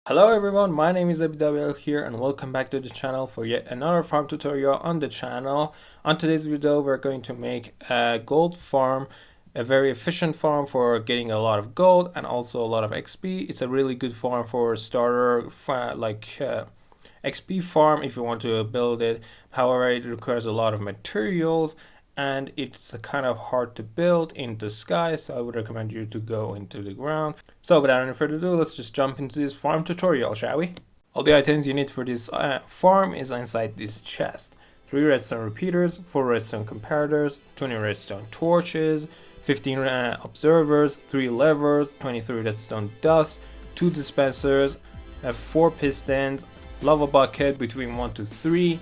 Hello everyone, my name is A.B.W.L here and welcome back to the channel for yet another farm tutorial on the channel. On today's video we're going to make a gold farm, a very efficient farm for getting a lot of gold and also a lot of XP. It's a really good farm for starter XP farm if you want to build it. However, it requires a lot of materials and it's kind of hard to build in the sky, so I would recommend you to go into the ground. So without any further ado, let's just jump into this farm tutorial, shall we? All the items you need for this farm is inside this chest. 3 redstone repeaters, 4 redstone comparators, 20 redstone torches, 15 observers, 3 levers, 23 redstone dust, 2 dispensers, 4 pistons, lava bucket between 1 to 3,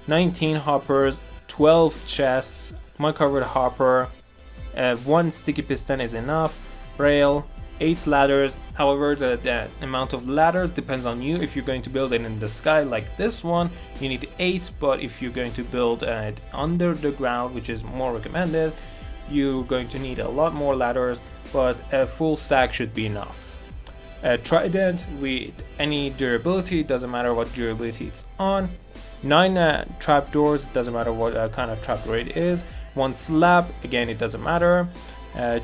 19 hoppers, 12 chests, mud covered hopper, 1 sticky piston is enough, rail, 8 ladders. However, the amount of ladders depends on you. If you're going to build it in the sky like this one, you need 8, but if you're going to build it under the ground, which is more recommended, you're going to need a lot more ladders, but a full stack should be enough. A trident with any durability, doesn't matter what durability it's on. 9 trapdoors, doesn't matter what kind of trapdoor it is. 1 slab, again it doesn't matter.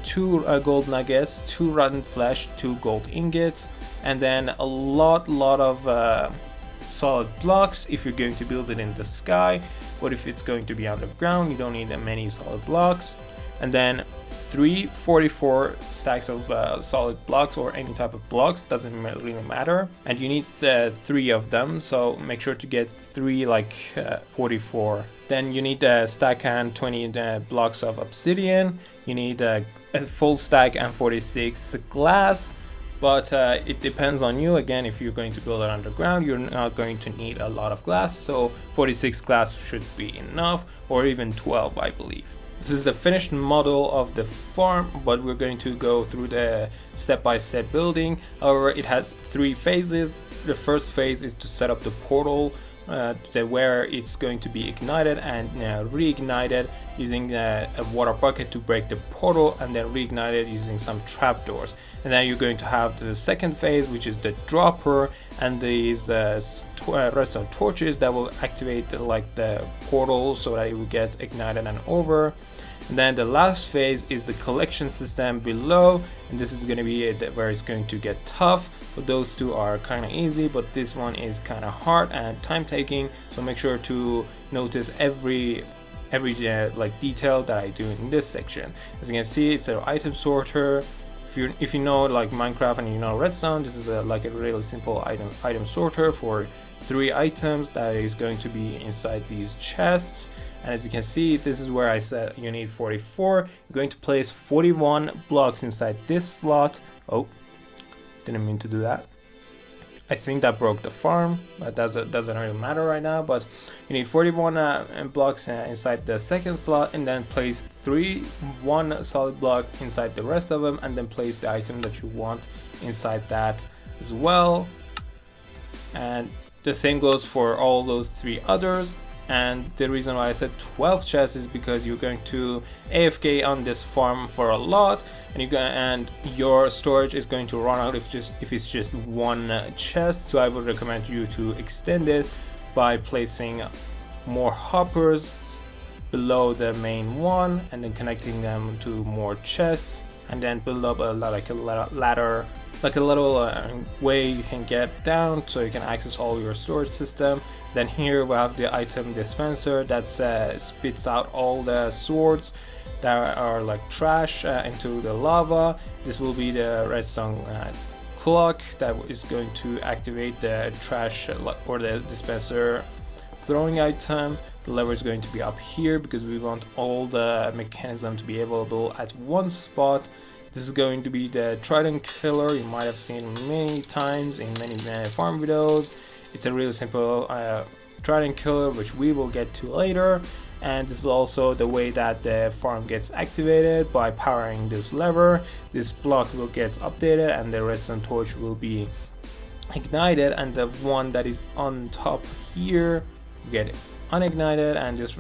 2 gold nuggets, 2 rotten flesh, 2 gold ingots, and then a lot of solid blocks if you're going to build it in the sky. But if it's going to be underground, you don't need many solid blocks. And then 344 stacks of solid blocks or any type of blocks, doesn't really matter, and you need 3 of them, so make sure to get 3 44. Then you need a stack and 20 blocks of obsidian. You need a full stack and 46 glass, but it depends on you. Again, if you're going to build it underground, you're not going to need a lot of glass, so 46 glass should be enough, or even 12 I believe. This is the finished model of the farm, but we're going to go through the step-by-step building. However, it has 3 phases. The first phase is to set up the portal where it's going to be ignited and reignited using a water bucket to break the portal, and then reignite it using some trapdoors. And then you're going to have the second phase, which is the dropper and these redstone torches that will activate the portal so that it will get ignited and over. And then the last phase is the collection system below, and this is going to be where it's going to get tough. But those 2 are kind of easy, but this one is kind of hard and time taking, so make sure to notice every detail that I do in this section. As you can see, it's an item sorter. If you know like Minecraft and you know redstone, this is a really simple item sorter for 3 items that is going to be inside these chests. And as you can see, this is where I said you need 44. You're going to place 41 blocks inside this slot. Oh, didn't mean to do that. I think that broke the farm, but doesn't really matter right now. But you need 41 blocks inside the second slot, and then place 1 solid block inside the rest of them, and then place the item that you want inside that as well. And the same goes for all those 3 others. And the reason why I said 12 chests is because you're going to AFK on this farm for a lot, and your storage is going to run out if it's just 1 chest. So I would recommend you to extend it by placing more hoppers below the main one and then connecting them to more chests, and then build up a ladder, like a little way you can get down so you can access all your storage system. Then here we have the item dispenser that spits out all the swords that are like trash into the lava. This will be the redstone clock that is going to activate the trash or the dispenser throwing item. The lever is going to be up here because we want all the mechanism to be available at one spot. This is going to be the trident killer. You might have seen many times in many farm videos. It's a really simple trident killer, which we will get to later. And this is also the way that the farm gets activated, by powering this lever. This block will get updated and the redstone torch will be ignited, and the one that is on top here will get unignited, and this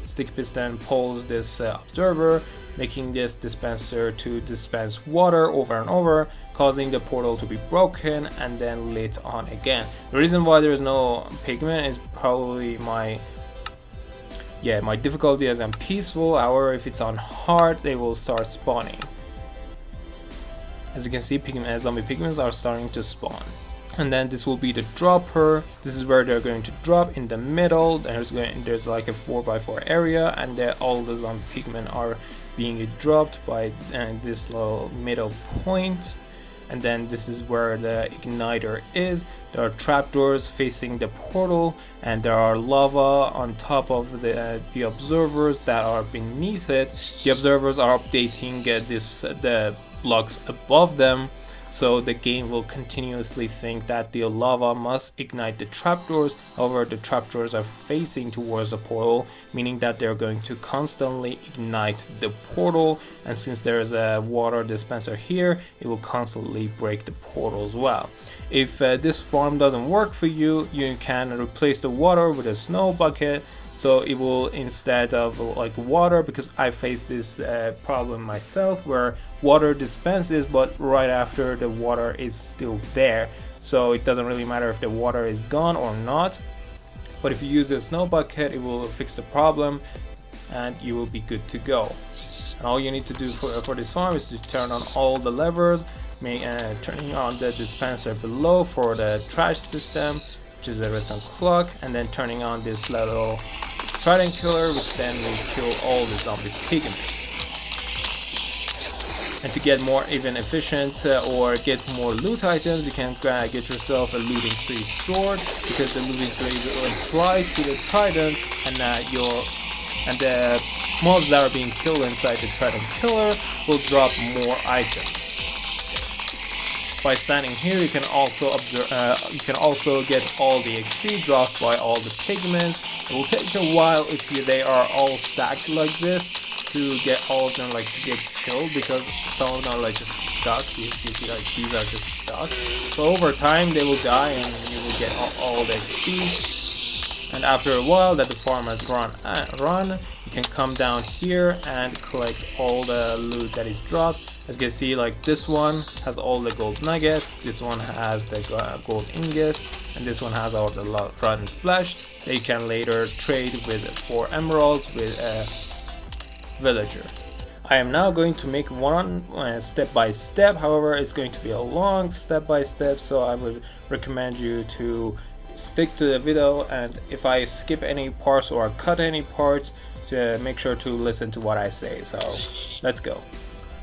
stick piston pulls this observer, making this dispenser to dispense water over and over, causing the portal to be broken and then lit on again. The reason why there is no pigment is probably my difficulty is on peaceful. However, if it's on hard, they will start spawning. As you can see, zombie pigments are starting to spawn. And then this will be the dropper. This is where they're going to drop in the middle. There's like a 4x4 area, and all the zombie pigmen are being dropped by this little middle point. And then this is where the igniter is. There are trapdoors facing the portal, and there are lava on top of the observers that are beneath it. The observers are updating the blocks above them, so the game will continuously think that the lava must ignite the trapdoors. However, the trapdoors are facing towards the portal, meaning that they're going to constantly ignite the portal, and since there's a water dispenser here, it will constantly break the portal as well. If this farm doesn't work for you, you can replace the water with a snow bucket. So it will, instead of like water, because I faced this problem myself where water dispenses but right after the water is still there, so it doesn't really matter if the water is gone or not. But if you use a snow bucket, it will fix the problem and you will be good to go. And all you need to do for this farm is to turn on all the levers, turning on the dispenser below for the trash system, which is the redstone clock, and then turning on this little trident killer, which then will kill all the zombie pigmen. And to get more even efficient or get more loot items, you can get yourself a looting tree sword, because the looting tree will apply to the trident, and the mobs that are being killed inside the trident killer will drop more items. By standing here, you can also get all the XP dropped by all the pigments. It will take a while if they are all stacked like this to get all of them to get killed, because some of them are just stuck. You see, these are just stuck. So over time they will die and you will get all the XP. And after a while that the farm has run, you can come down here and collect all the loot that is dropped. As you can see, this one has all the gold nuggets, this one has the gold ingots, and this one has all the rotten flesh that you can later trade for emeralds with a villager. I am now going to make one step by step. However, it's going to be a long step by step, so I would recommend you to stick to the video, and if I skip any parts or cut any parts, to make sure to listen to what I say. So let's go.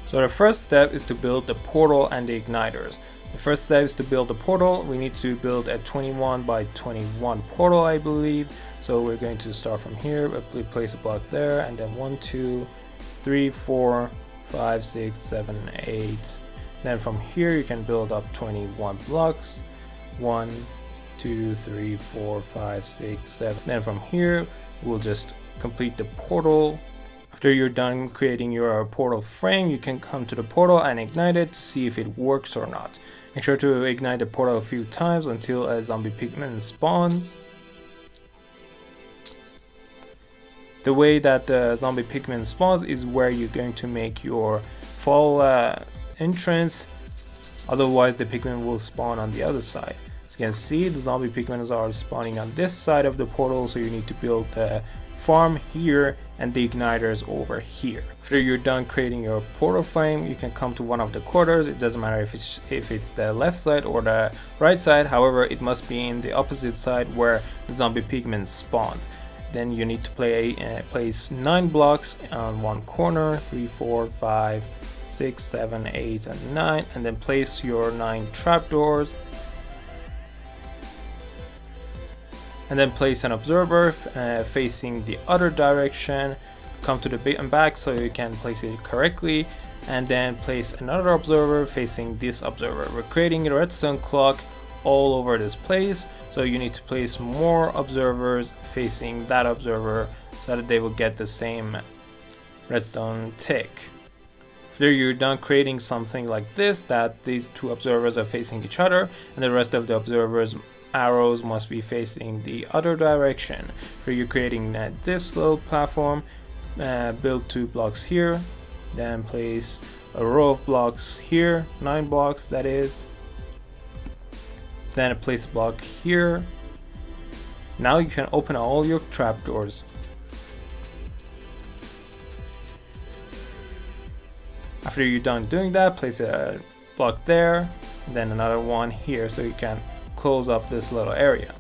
So the first step is to build the portal and the igniters. The first step is to build the portal. We need to build a 21 by 21 portal, I believe. So we're going to start from here, place a block there, and then 1, 2, 3, 4, 5, 6, 7, 8. Then from here you can build up 21 blocks. 1, 2, 3, 4, 5, 6, 7. Then from here we'll just complete the portal. After you're done creating your portal frame, you can come to the portal and ignite it to see if it works or not. Make sure to ignite the portal a few times until a zombie pigman spawns. The way that the zombie pigman spawns is where you're going to make your fall entrance, otherwise the pigman will spawn on the other side. As you can see, the zombie pigmen are spawning on this side of the portal, so you need to build the farm here and the igniters over here. After you're done creating your portal frame, you can come to one of the quarters. It doesn't matter if it's the left side or the right side, however it must be in the opposite side where the zombie pigmen spawn. Then you need to place 9 blocks on one corner, 3, 4, 5, 6, 7, 8 and 9, and then place your 9 trapdoors. And then place an observer facing the other direction. Come to the back so you can place it correctly, and then place another observer facing this observer. We're creating a redstone clock all over this place, so you need to place more observers facing that observer so that they will get the same redstone tick. After you're done creating something like this, that these 2 observers are facing each other and the rest of the observers arrows must be facing the other direction. For you creating this little platform, build 2 blocks here, then place a row of blocks here, 9 blocks that is. Then place a block here. Now you can open all your trapdoors. After you're done doing that, place a block there, and then another one here so you can close up this little area.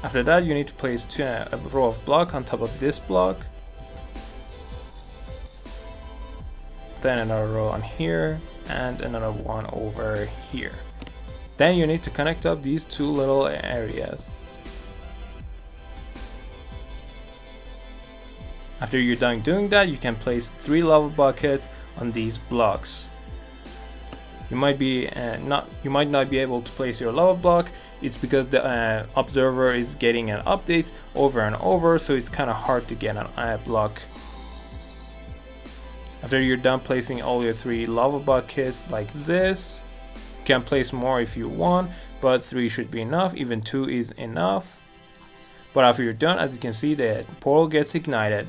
After that, you need to place a row of block on top of this block. Then another row on here, and another one over here. Then you need to connect up these two little areas. After you're done doing that, you can place 3 lava buckets on these blocks. You might not be able to place your lava block. It's because the observer is getting an update over and over, so it's kind of hard to get a block. After you're done placing all your 3 lava buckets like this, you can place more if you want, but 3 should be enough. Even 2 is enough. But after you're done, as you can see, the portal gets ignited.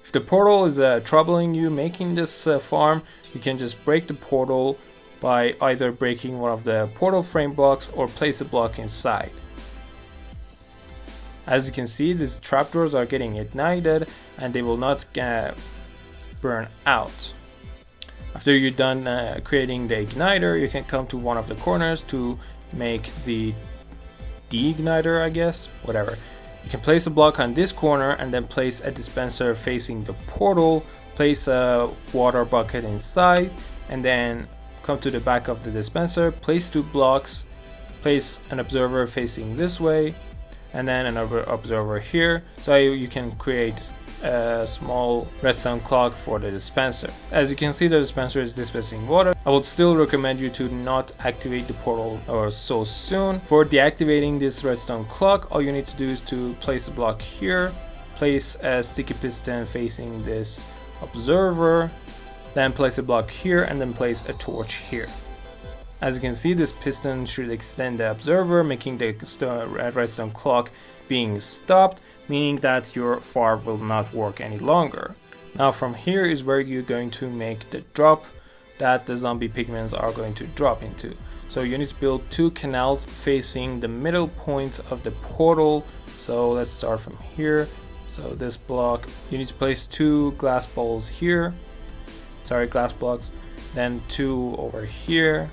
If the portal is troubling you making this farm, you can just break the portal by either breaking one of the portal frame blocks or place a block inside. As you can see, these trapdoors are getting ignited and they will not burn out. After you're done creating the igniter, you can come to one of the corners to make the de-igniter, I guess, whatever. You can place a block on this corner and then place a dispenser facing the portal, place a water bucket inside, and then come to the back of the dispenser, place 2 blocks, place an observer facing this way, and then another observer here, so you can create a small redstone clock for the dispenser. As you can see, the dispenser is dispensing water. I would still recommend you to not activate the portal or so soon. For deactivating this redstone clock, all you need to do is to place a block here, place a sticky piston facing this observer, then place a block here, and then place a torch here. As you can see, this piston should extend the observer, making the redstone clock being stopped, meaning that your farm will not work any longer. Now from here is where you're going to make the drop that the zombie pigments are going to drop into. So you need to build 2 canals facing the middle point of the portal. So let's start from here. So this block, you need to place 2 glass balls here. Glass blocks. Then 2 over here.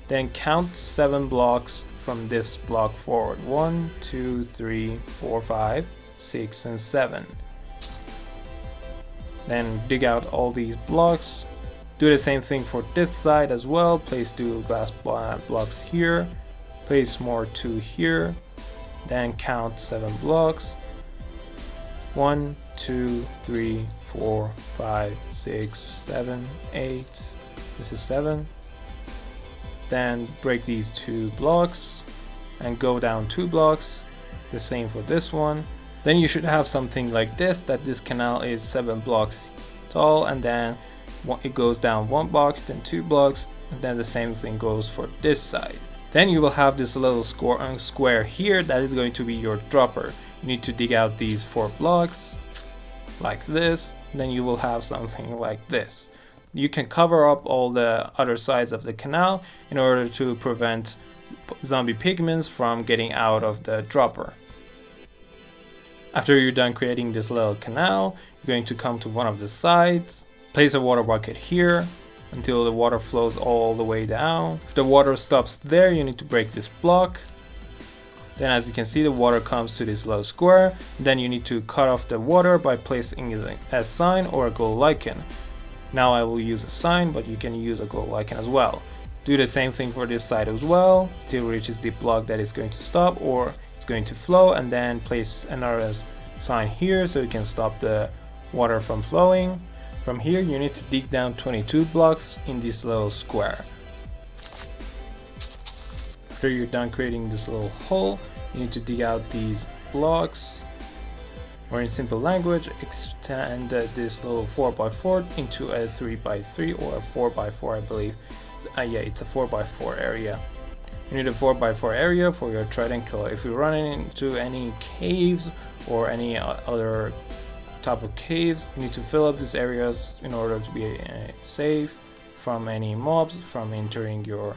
Then count 7 blocks from this block forward. 1, 2, 3, 4, 5, 6, and 7. Then dig out all these blocks. Do the same thing for this side as well. Place 2 glass blocks here. Place more 2 here. Then count 7 blocks. 1, 2, 3, 4, 5, 6, 7, 8. This is 7. Then break these 2 blocks and go down 2 blocks. The same for this one. Then you should have something like this, that this canal is 7 blocks tall, and then it goes down 1 block, then 2 blocks, and then the same thing goes for this side. Then you will have this little square here that is going to be your dropper. You need to dig out these 4 blocks like this, then you will have something like this. You can cover up all the other sides of the canal in order to prevent zombie pigments from getting out of the dropper. After you're done creating this little canal, you're going to come to one of the sides, place a water bucket here until the water flows all the way down. If the water stops there, you need to break this block. Then as you can see, the water comes to this little square. Then you need to cut off the water by placing a sign or a glow lichen. Now I will use a sign, but you can use a glow lichen as well. Do the same thing for this side as well, till it reaches the block that is going to stop or it's going to flow, and then place another sign here so you can stop the water from flowing. From here you need to dig down 22 blocks in this little square. After you're done creating this little hole, you need to dig out these blocks, or in simple language, extend this little 4x4 into a 3x3 or a 4x4, I believe. Yeah, it's a 4x4 area. You need a 4x4 area for your trident killer. If you're running into any caves or any other type of caves, you need to fill up these areas in order to be safe from any mobs from entering your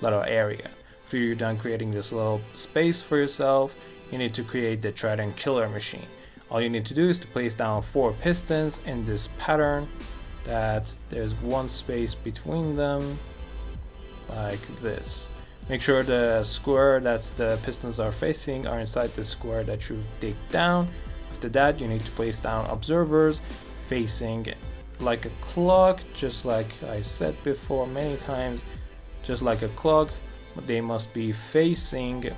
little area. After you're done creating this little space for yourself, you need to create the Trident Killer machine. All you need to do is to place down 4 pistons in this pattern that there's one space between them, like this. Make sure the square that the pistons are facing are inside the square that you've digged down. After that, you need to place down observers facing like a clock, just like I said before many times, just like a clock, but they must be facing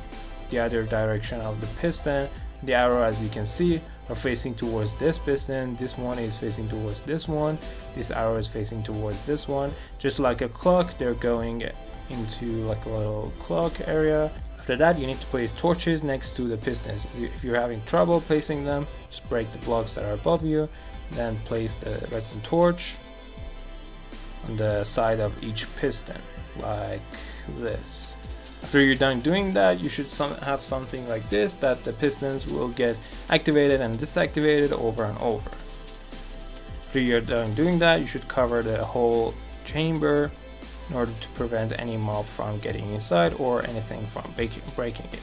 the other direction of the piston. The arrow, as you can see, are facing towards this piston. This one is facing towards this one. This arrow is facing towards this one. Just like a clock, they're going into like a little clock area. After that, you need to place torches next to the pistons. If you're having trouble placing them, just break the blocks that are above you, then place the redstone torch on the side of each piston, like this. After you're done doing that, you should have something like this that the pistons will get activated and disactivated over and over. After you're done doing that, you should cover the whole chamber in order to prevent any mob from getting inside or anything from breaking it.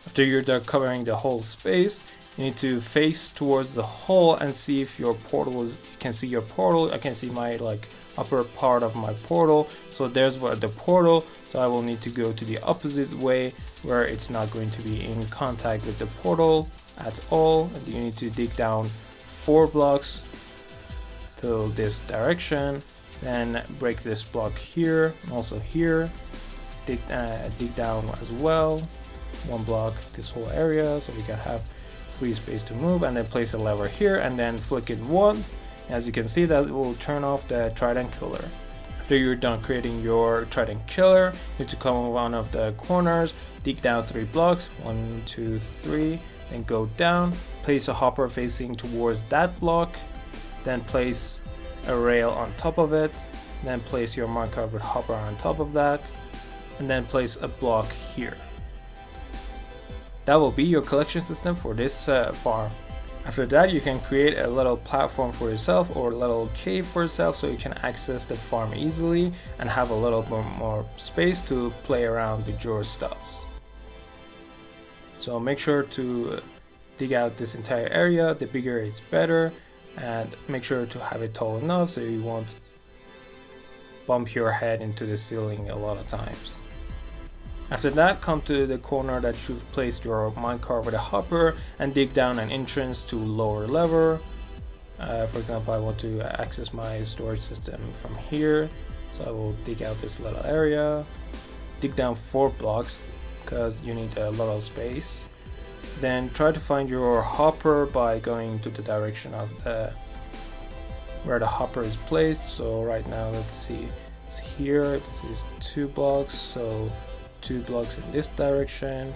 After you're done covering the whole space, you need to face towards the hole and see if your portal is, you can see your portal. I can see my like upper part of my portal, so there's where the portal, so I will need to go to the opposite way where it's not going to be in contact with the portal at all. And you need to dig down 4 blocks to this direction, then break this block here and also here, dig down as well 1 block this whole area so we can have free space to move, and then place a lever here and then flick it once. As you can see, that will turn off the Trident Killer. After you're done creating your Trident Killer, you need to come on one of the corners, dig down 3 blocks, 1, 2, 3, then go down, place a hopper facing towards that block, then place a rail on top of it, then place your minecart with hopper on top of that, and then place a block here. That will be your collection system for this farm. After that, you can create a little platform for yourself or a little cave for yourself so you can access the farm easily and have a little bit more space to play around with your stuffs. So make sure to dig out this entire area. The bigger it's better, and make sure to have it tall enough so you won't bump your head into the ceiling a lot of times. After that, come to the corner that you've placed your minecart with a hopper and dig down an entrance to lower lever. For example, I want to access my storage system from here, so I will dig out this little area, dig down 4 blocks because you need a lot of space. Then try to find your hopper by going to the direction of where the hopper is placed. So right now, let's see, it's here. This is 2 blocks, so 2 blocks in this direction.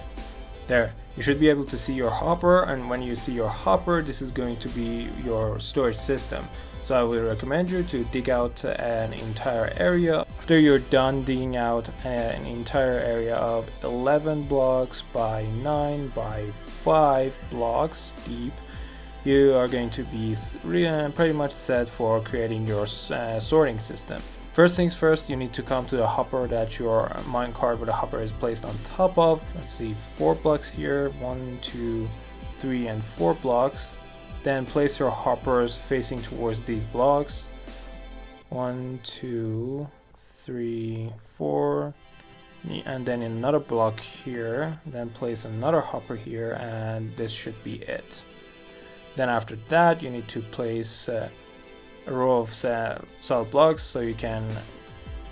There, you should be able to see your hopper, and when you see your hopper, this is going to be your storage system. So I would recommend you to dig out an entire area. After you're done digging out an entire area of 11 blocks by 9 by 5 blocks deep, you are going to be pretty much set for creating your sorting system. First things first, you need to come to the hopper that your minecart with the hopper is placed on top of. Let's see, 4 blocks here, 1, 2, 3, and 4 blocks. Then place your hoppers facing towards these blocks. 1, 2, 3, 4, and then another block here. Then place another hopper here, and this should be it. Then after that, you need to place a row of solid blocks so you can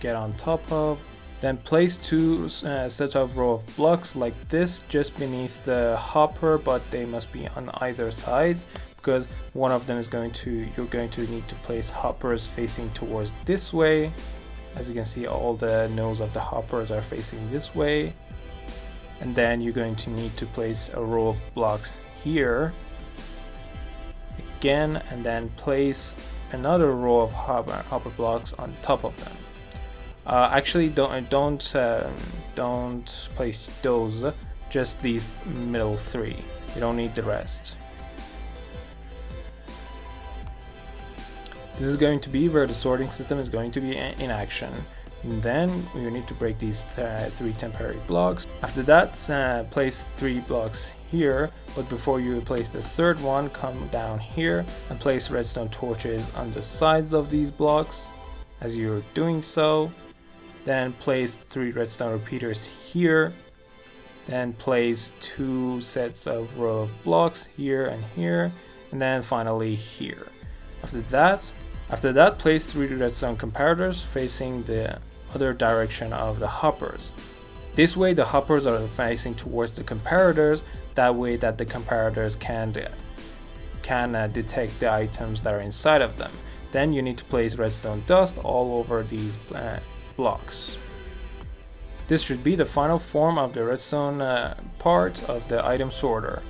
get on top of. Then place 2 set of row of blocks like this just beneath the hopper, but they must be on either sides because one of them is you're going to need to place hoppers facing towards this way. As you can see, all the nose of the hoppers are facing this way, and then you're going to need to place a row of blocks here again, and then place another row of hopper blocks on top of them. Actually, don't place those, just these middle 3. You don't need the rest. This is going to be where the sorting system is going to be in action. And then you need to break these 3 temporary blocks. After that, place 3 blocks here, but before you place the third one, come down here and place redstone torches on the sides of these blocks. As you're doing so, then place 3 redstone repeaters here, then place 2 sets of row of blocks here and here, and then finally here. After that, place 3 redstone comparators facing the other direction of the hoppers. This way the hoppers are facing towards the comparators, that way that the comparators can detect the items that are inside of them. Then you need to place redstone dust all over these blocks. This should be the final form of the redstone part of the item sorter.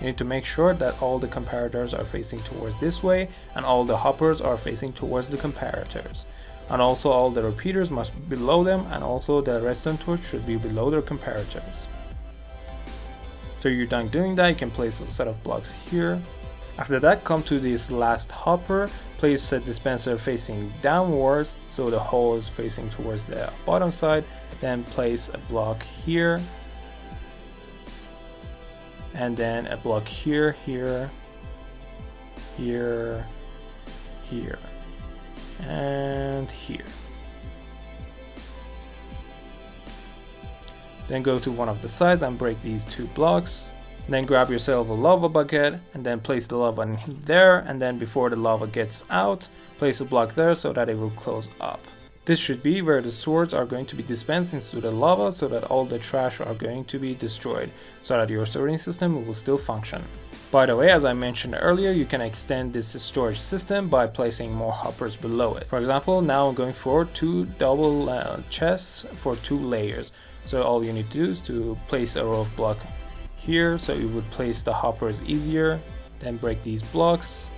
You need to make sure that all the comparators are facing towards this way and all the hoppers are facing towards the comparators. And also all the repeaters must be below them, and also the redstone torch should be below their comparators. So you're done doing that, you can place a set of blocks here. After that, come to this last hopper, place a dispenser facing downwards so the hole is facing towards the bottom side, then place a block here, and then a block here, here, here, here, and here. Then go to one of the sides and break these 2 blocks. Then grab yourself a lava bucket and then place the lava in there, and then before the lava gets out, place a block there so that it will close up. This should be where the swords are going to be dispensed into the lava so that all the trash are going to be destroyed, so that your sorting system will still function. By the way, as I mentioned earlier, you can extend this storage system by placing more hoppers below it. For example, now I'm going for 2 double chests for 2 layers. So all you need to do is to place a row of block here, so you would place the hoppers easier. Then break these blocks,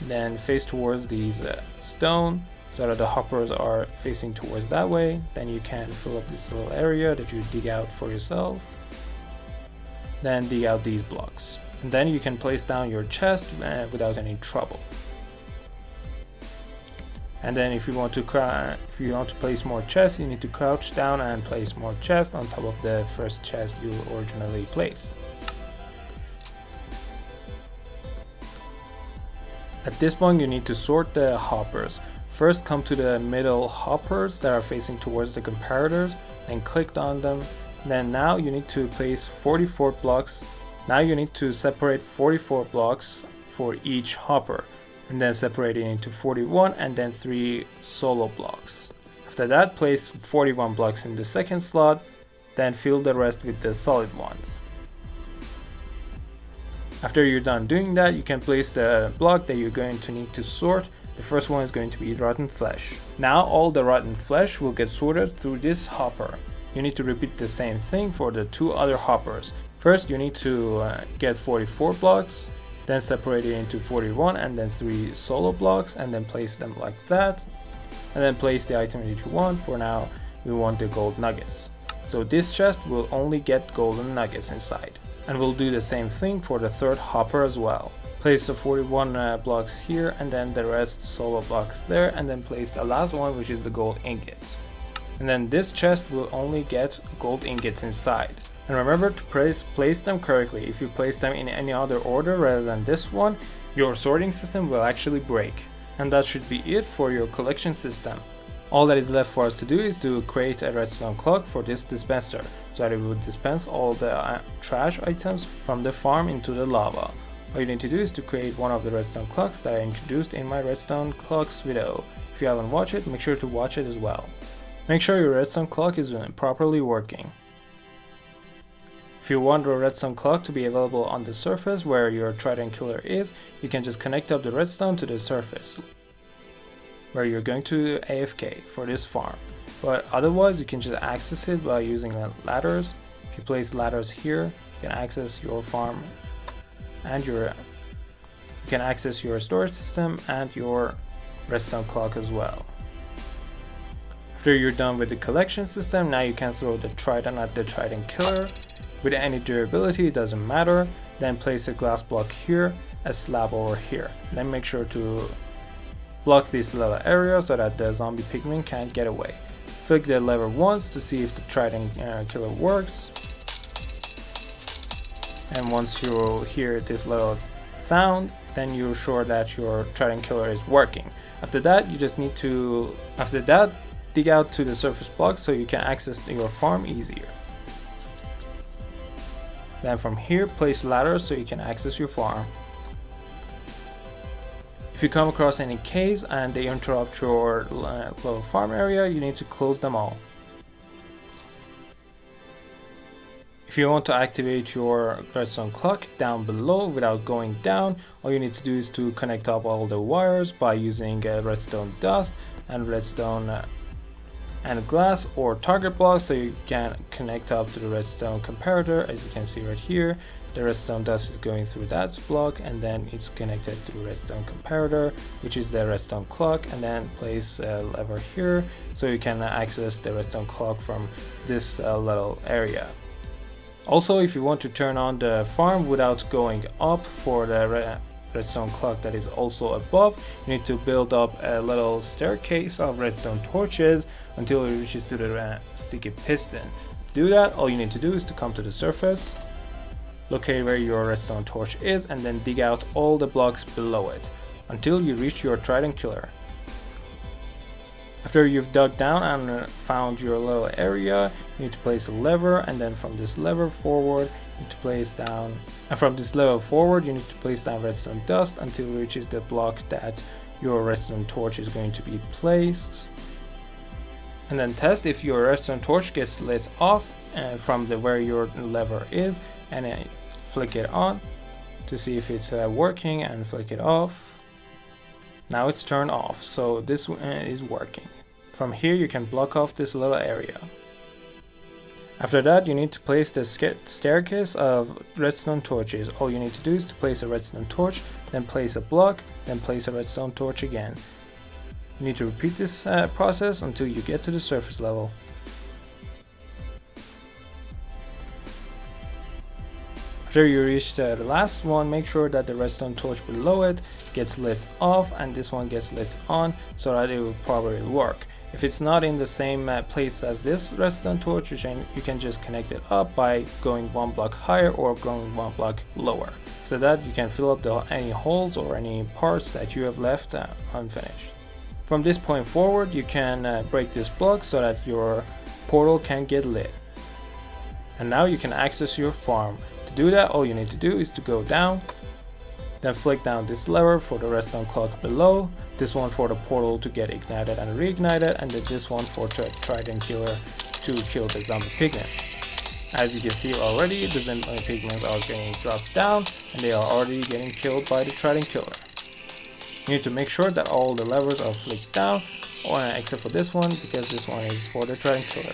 then face towards these stone so that the hoppers are facing towards that way. Then you can fill up this little area that you dig out for yourself. Then dig out these blocks, and then you can place down your chest without any trouble. And then if you want to place more chests, you need to crouch down and place more chests on top of the first chest you originally placed. At this point you need to sort the hoppers. First come to the middle hoppers that are facing towards the comparators and click on them. Then now you need to place 44 blocks. Now you need to separate 44 blocks for each hopper, and then separate it into 41 and then 3 solo blocks. After that, place 41 blocks in the second slot, then fill the rest with the solid ones. After you're done doing that, you can place the block that you're going to need to sort. The first one is going to be rotten flesh. Now all the rotten flesh will get sorted through this hopper. You need to repeat the same thing for the 2 other hoppers. First you need to get 44 blocks, then separate it into 41 and then 3 solo blocks, and then place them like that, and then place the item that you want. For now we want the gold nuggets, so this chest will only get golden nuggets inside. And we'll do the same thing for the third hopper as well. Place the 41 blocks here and then the rest solo blocks there, and then place the last one, which is the gold ingots. And then this chest will only get gold ingots inside. And remember to place them correctly. If you place them in any other order rather than this one, your sorting system will actually break. And that should be it for your collection system. All that is left for us to do is to create a redstone clock for this dispenser, so that it will dispense all the trash items from the farm into the lava. All you need to do is to create one of the redstone clocks that I introduced in my redstone clocks video. If you haven't watched it, make sure to watch it as well. Make sure your redstone clock is properly working. If you want a redstone clock to be available on the surface where your trident killer is, you can just connect up the redstone to the surface where you're going to AFK for this farm. But otherwise you can just access it by using ladders. If you place ladders here, you can access your farm and you can access your storage system and your redstone clock as well. After you're done with the collection system, now you can throw the trident at the trident killer. With any durability, it doesn't matter. Then place a glass block here, a slab over here. Then make sure to Block this little area so that the zombie pigman can't get away. Flick the lever once to see if the trident killer works. And once you hear this little sound, then you're sure that your trident killer is working. After that, you just need to, dig out to the surface block so you can access your farm easier. Then from here, place ladders so you can access your farm. If you come across any caves and they interrupt your little farm area, you need to close them all. If you want to activate your redstone clock down below without going down, all you need to do is to connect up all the wires by using redstone dust and redstone and glass or target blocks, so you can connect up to the redstone comparator. As you can see right here, the redstone dust is going through that block, and then it's connected to the redstone comparator, which is the redstone clock, and then place a lever here so you can access the redstone clock from this little area. Also, if you want to turn on the farm without going up for the redstone clock that is also above, you need to build up a little staircase of redstone torches until it reaches to the sticky piston. To do that, all you need to do is to come to the surface, locate where your redstone torch is, and then dig out all the blocks below it until you reach your trident killer. After you've dug down and found your little area, you need to place a lever, and then from this lever forward, you need to place down, redstone dust until it reaches the block that your redstone torch is going to be placed. And then test if your redstone torch gets lit off from where your lever is, and flick it on to see if it's working, and flick it off. Now it's turned off, so this is working. From here you can block off this little area. After that, you need to place the staircase of redstone torches. All you need to do is to place a redstone torch, then place a block, then place a redstone torch again. You need to repeat this process until you get to the surface level. After you reach the last one, make sure that the redstone torch below it gets lit off and this one gets lit on so that it will probably work. If it's not in the same place as this redstone torch, you can just connect it up by going one block higher or going one block lower, so that you can fill up any holes or any parts that you have left unfinished. From this point forward, you can break this block so that your portal can get lit. And now you can access your farm. To do that, all you need to do is to go down, then flick down this lever for the redstone clock below, this one for the portal to get ignited and reignited, and then this one for trident killer to kill the zombie pigman. As you can see already, the zombie pigments are getting dropped down and they are already getting killed by the trident killer. You need to make sure that all the levers are flicked down, except for this one, because this one is for the trident killer.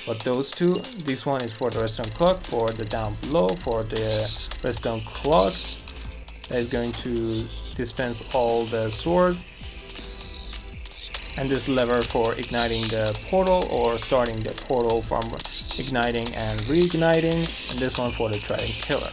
But those two, this one is for the redstone clock, for the down below, for the redstone clock that is going to dispense all the swords, and this lever for igniting the portal or starting the portal from igniting and reigniting, and this one for the trident killer.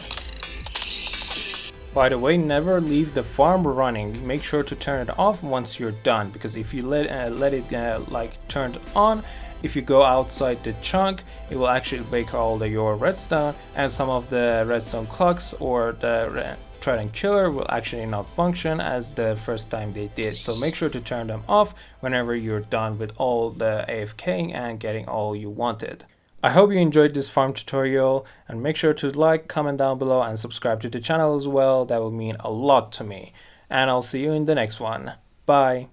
By the way, never leave the farm running. Make sure to turn it off once you're done, because if you let it like turned on, if you go outside the chunk, it will actually break all your redstone, and some of the redstone clocks or the trident killer will actually not function as the first time they did. So make sure to turn them off whenever you're done with all the AFKing and getting all you wanted. I hope you enjoyed this farm tutorial, and make sure to like, comment down below, and subscribe to the channel as well. That will mean a lot to me. And I'll see you in the next one. Bye.